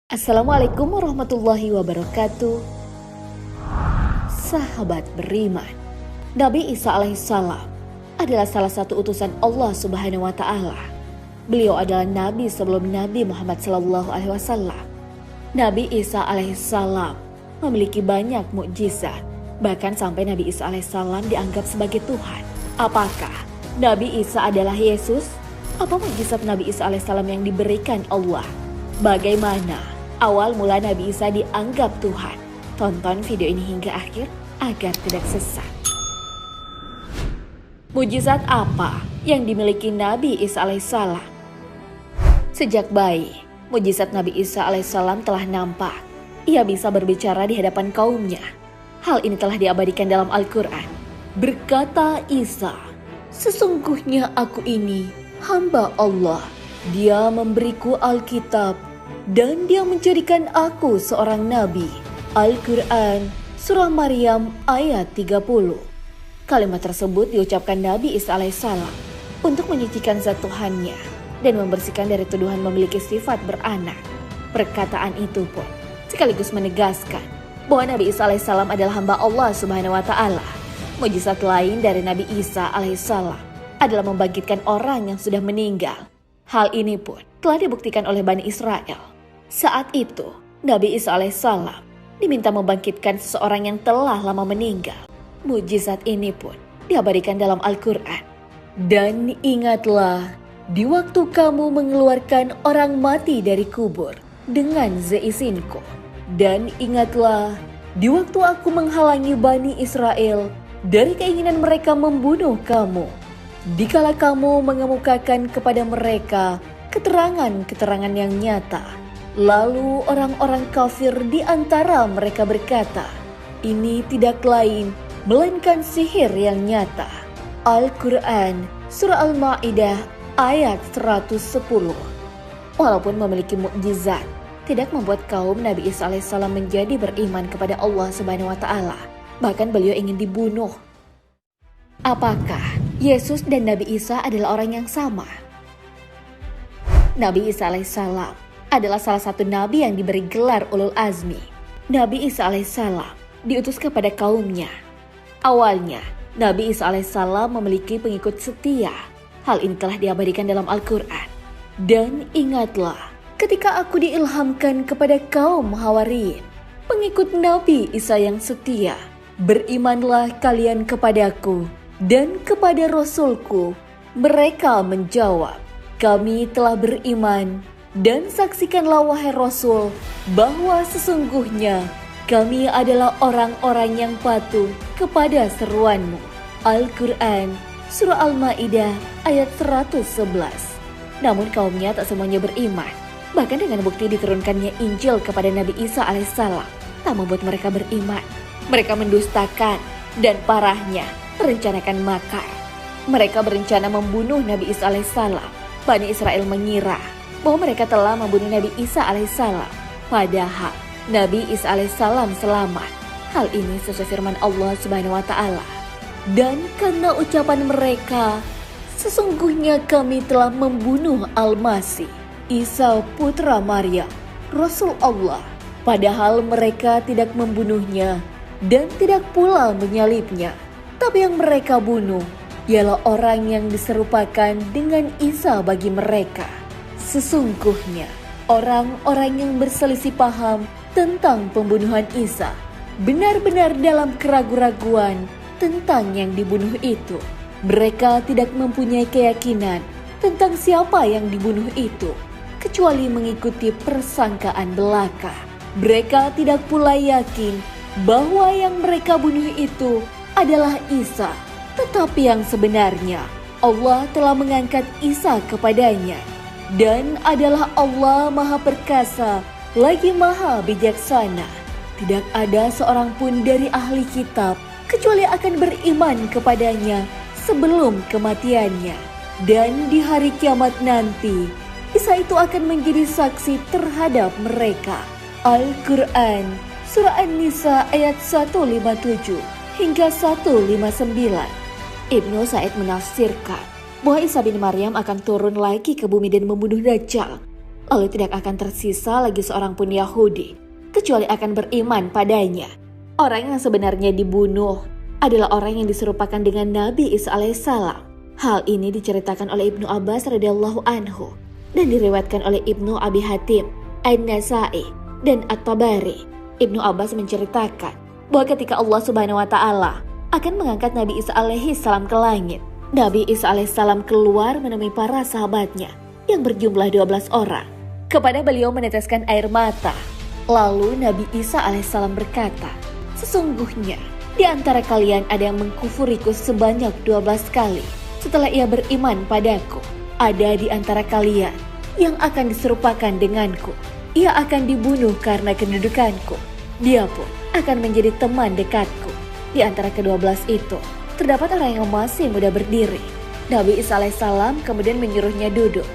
Assalamualaikum warahmatullahi wabarakatuh. Sahabat beriman, Nabi Isa alaihissalam adalah salah satu utusan Allah Subhanahu wa Ta'ala. Beliau adalah Nabi sebelum Nabi Muhammad SAW. Nabi Isa alaihissalam memiliki banyak mukjizat, bahkan sampai Nabi Isa alaihissalam dianggap sebagai Tuhan. Apakah Nabi Isa adalah Yesus? Apa mukjizat Nabi Isa alaihissalam yang diberikan Allah? Bagaimana awal mula Nabi Isa dianggap Tuhan? Tonton video ini hingga akhir agar tidak sesat. Mukjizat apa yang dimiliki Nabi Isa alaihissalam? Sejak bayi, mukjizat Nabi Isa alaihissalam telah nampak. Ia bisa berbicara di hadapan kaumnya. Hal ini telah diabadikan dalam Al-Quran. Berkata Isa, "Sesungguhnya aku ini hamba Allah. Dia memberiku Alkitab dan dia menjadikan aku seorang nabi." Al-Quran Surah Maryam ayat 30. Kalimat tersebut diucapkan Nabi Isa alaihissalam untuk menyucikan zat Tuhannya dan membersihkan dari tuduhan memiliki sifat beranak. Perkataan itu pun sekaligus menegaskan bahwa Nabi Isa alaihissalam adalah hamba Allah Subhanahu wa Ta'ala. Mukjizat lain dari Nabi Isa alaihissalam adalah membangkitkan orang yang sudah meninggal. Hal ini pun telah dibuktikan oleh Bani Israel. Saat itu, Nabi Isa alaihissalam diminta membangkitkan seseorang yang telah lama meninggal. Mukjizat ini pun diabadikan dalam Al-Quran. Dan ingatlah, di waktu kamu mengeluarkan orang mati dari kubur dengan seizinku. Dan ingatlah, di waktu aku menghalangi Bani Israel dari keinginan mereka membunuh kamu. Dikala kamu mengemukakan kepada mereka keterangan-keterangan yang nyata. Lalu orang-orang kafir di antara mereka berkata, "Ini tidak lain melainkan sihir yang nyata." Al-Quran Surah Al-Ma'idah ayat 110. Walaupun memiliki mukjizat, tidak membuat kaum Nabi Isa alaihissalam menjadi beriman kepada Allah Subhanahu wa Ta'ala. Bahkan beliau ingin dibunuh. Apakah Yesus dan Nabi Isa adalah orang yang sama? Nabi Isa alaihissalam adalah salah satu nabi yang diberi gelar ulul azmi. Nabi Isa alaihissalam diutus kepada kaumnya. Awalnya, Nabi Isa alaihissalam memiliki pengikut setia. Hal ini telah diabadikan dalam Al-Quran. Dan ingatlah, ketika aku diilhamkan kepada kaum Hawariyin, pengikut Nabi Isa yang setia, berimanlah kalian kepadaku dan kepada Rasulku. Mereka menjawab, kami telah beriman. Dan saksikanlah wahai Rasul bahwa sesungguhnya kami adalah orang-orang yang patuh kepada seruanmu. Al-Quran Surah Al-Ma'idah ayat 111. Namun kaumnya tak semuanya beriman. Bahkan dengan bukti diturunkannya Injil kepada Nabi Isa alaihissalam tak membuat mereka beriman. Mereka mendustakan dan parahnya merencanakan makar. Mereka berencana membunuh Nabi Isa alaihissalam. Bani Israel mengira bahwa mereka telah membunuh Nabi Isa alaihissalam. Padahal Nabi Isa alaihissalam selamat. Hal ini sesuai firman Allah Subhanahu wa Ta'ala. Dan karena ucapan mereka, sesungguhnya kami telah membunuh Al-Masih, Isa putra Maryam, Rasul Allah. Padahal mereka tidak membunuhnya dan tidak pula menyalibnya. Tapi yang mereka bunuh ialah orang yang diserupakan dengan Isa bagi mereka. Sesungguhnya orang-orang yang berselisih paham tentang pembunuhan Isa benar-benar dalam keraguan-raguan tentang yang dibunuh itu. Mereka tidak mempunyai keyakinan tentang siapa yang dibunuh itu, kecuali mengikuti persangkaan belaka. Mereka tidak pula yakin bahwa yang mereka bunuh itu adalah Isa, tetapi yang sebenarnya Allah telah mengangkat Isa kepadanya. Dan adalah Allah Maha Perkasa lagi Maha Bijaksana. Tidak ada seorang pun dari ahli kitab kecuali akan beriman kepadanya sebelum kematiannya. Dan di hari kiamat nanti, Isa itu akan menjadi saksi terhadap mereka. Al-Quran Surah An-Nisa ayat 157 hingga 159. Ibnu Sa'id menafsirkan bahwa Isa bin Maryam akan turun lagi ke bumi dan membunuh Dajjal. lalu tidak akan tersisa lagi seorang pun Yahudi, kecuali akan beriman padanya. Orang yang sebenarnya dibunuh adalah orang yang diserupakan dengan Nabi Isa alaihissalam. Hal ini diceritakan oleh Ibnu Abbas radhiyallahu anhu dan diriwayatkan oleh Ibnu Abi Hatim, An-Nasai, dan At-Tabari. Ibnu Abbas menceritakan bahwa ketika Allah Subhanahu wa taala akan mengangkat Nabi Isa alaihissalam ke langit, Nabi Isa alaihissalam keluar menemui para sahabatnya yang berjumlah 12 orang. Kepada beliau meneteskan air mata. Lalu Nabi Isa alaihissalam berkata, "Sesungguhnya di antara kalian ada yang mengkufuriku sebanyak 12 kali. Setelah ia beriman padaku, ada di antara kalian yang akan diserupakan denganku. Ia akan dibunuh karena kedudukanku. Dia pun akan menjadi teman dekatku." Di antara ke-12 itu, terdapat orang yang masih muda berdiri. Nabi Isa alaihissalam kemudian menyuruhnya duduk.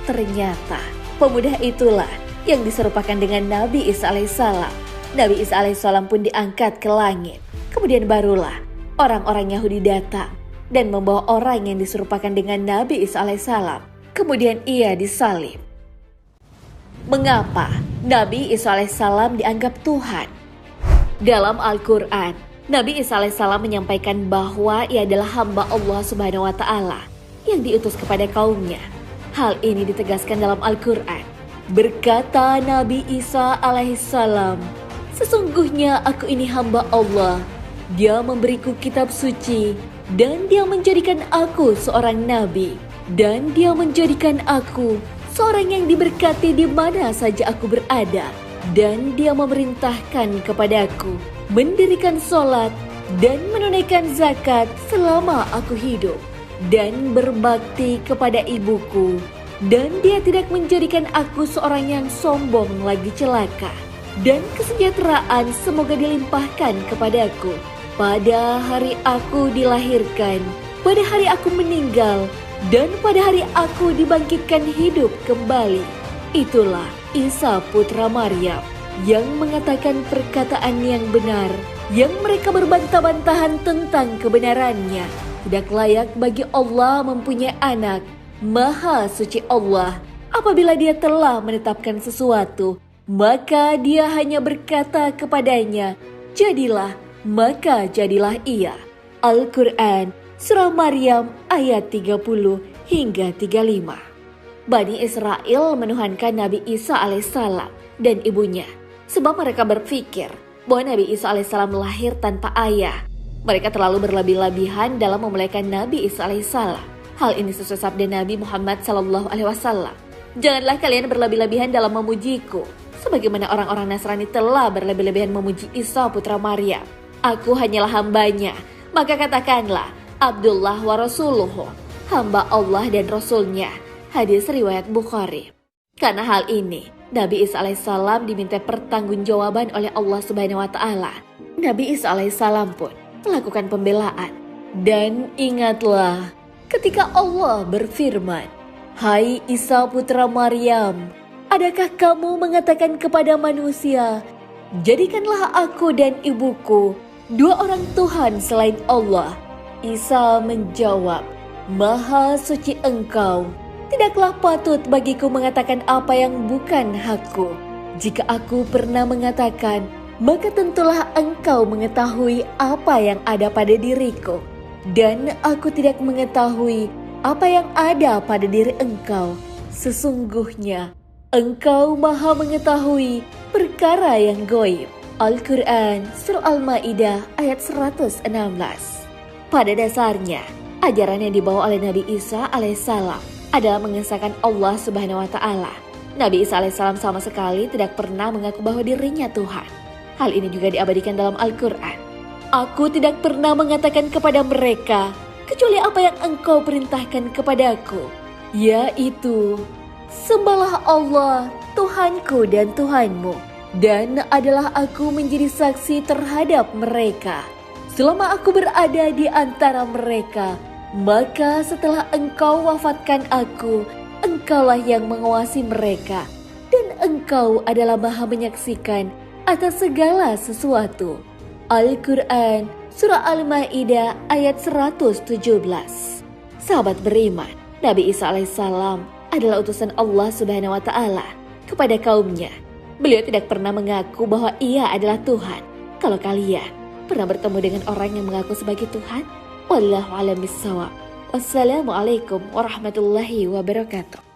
Ternyata pemuda itulah yang diserupakan dengan Nabi Isa alaihissalam. Nabi Isa alaihissalam pun diangkat ke langit. Kemudian barulah orang-orang Yahudi datang dan membawa orang yang diserupakan dengan Nabi Isa alaihissalam. Kemudian ia disalib. Mengapa Nabi Isa alaihissalam dianggap Tuhan? Dalam Al-Quran, Nabi Isa alaihissalam menyampaikan bahwa ia adalah hamba Allah Subhanahu wa taala yang diutus kepada kaumnya. Hal ini ditegaskan dalam Al-Quran. Berkata Nabi Isa alaihissalam, "Sesungguhnya aku ini hamba Allah. Dia memberiku kitab suci dan dia menjadikan aku seorang nabi. Dan dia menjadikan aku seorang yang diberkati di mana saja aku berada. Dan dia memerintahkan kepadaku mendirikan sholat dan menunaikan zakat selama aku hidup. Dan berbakti kepada ibuku. Dan dia tidak menjadikan aku seorang yang sombong lagi celaka. Dan kesejahteraan semoga dilimpahkan kepadaku pada hari aku dilahirkan, pada hari aku meninggal, dan pada hari aku dibangkitkan hidup kembali." Itulah Isa putra Maryam yang mengatakan perkataan yang benar, yang mereka berbantah-bantahan tentang kebenarannya. Tidak layak bagi Allah mempunyai anak. Maha suci Allah. Apabila dia telah menetapkan sesuatu, maka dia hanya berkata kepadanya, "Jadilah," maka jadilah ia. Al-Quran, Surah Maryam ayat 30 hingga 35. Bani Israel menuhankan Nabi Isa alaihissalam dan ibunya, sebab mereka berpikir bahwa Nabi Isa alaihissalam lahir tanpa ayah. Mereka terlalu berlebih-lebihan dalam memuliakan Nabi Isa alaihissalam. Hal ini sesuai sabda Nabi Muhammad SAW. "Janganlah kalian berlebih-lebihan dalam memujiku, sebagaimana orang-orang Nasrani telah berlebih-lebihan memuji Isa putra Maryam. Aku hanyalah hambanya, maka katakanlah Abdullah wa Rasuluhu, hamba Allah dan Rasulnya." Hadis riwayat Bukhari. Karena hal ini, Nabi Isa alaihissalam diminta pertanggungjawaban oleh Allah Subhanahu wa taala. Nabi Isa alaihissalam pun melakukan pembelaan. Dan ingatlah ketika Allah berfirman, "Hai Isa putra Maryam, adakah kamu mengatakan kepada manusia, jadikanlah aku dan ibuku dua orang Tuhan selain Allah?" Isa menjawab, "Maha suci Engkau. Tidaklah patut bagiku mengatakan apa yang bukan hakku. Jika aku pernah mengatakan, maka tentulah engkau mengetahui apa yang ada pada diriku. Dan aku tidak mengetahui apa yang ada pada diri engkau. Sesungguhnya engkau maha mengetahui perkara yang gaib." Al-Quran, Surah Al-Ma'idah ayat 116. Pada dasarnya, ajaran yang dibawa oleh Nabi Isa alaihissalam adalah mengesahkan Allah Subhanahu wa taala. Nabi Isa alaihissalam sama sekali tidak pernah mengaku bahwa dirinya Tuhan. Hal ini juga diabadikan dalam Al-Quran. "Aku tidak pernah mengatakan kepada mereka kecuali apa yang engkau perintahkan kepadaku, yaitu sembahlah Allah, Tuhanku dan Tuhanmu, dan adalah aku menjadi saksi terhadap mereka selama aku berada di antara mereka. Maka setelah engkau wafatkan aku, engkaulah yang mengawasi mereka, dan engkau adalah maha menyaksikan atas segala sesuatu." Al-Quran, Surah Al-Ma'idah ayat 117. Sahabat beriman, Nabi Isa alaihissalam adalah utusan Allah Subhanahu wa taala kepada kaumnya. Beliau tidak pernah mengaku bahwa ia adalah Tuhan. Kalau kalian pernah bertemu dengan orang yang mengaku sebagai Tuhan? Wallahu a'lam bishawab. Wassalamualaikum warahmatullahi wabarakatuh.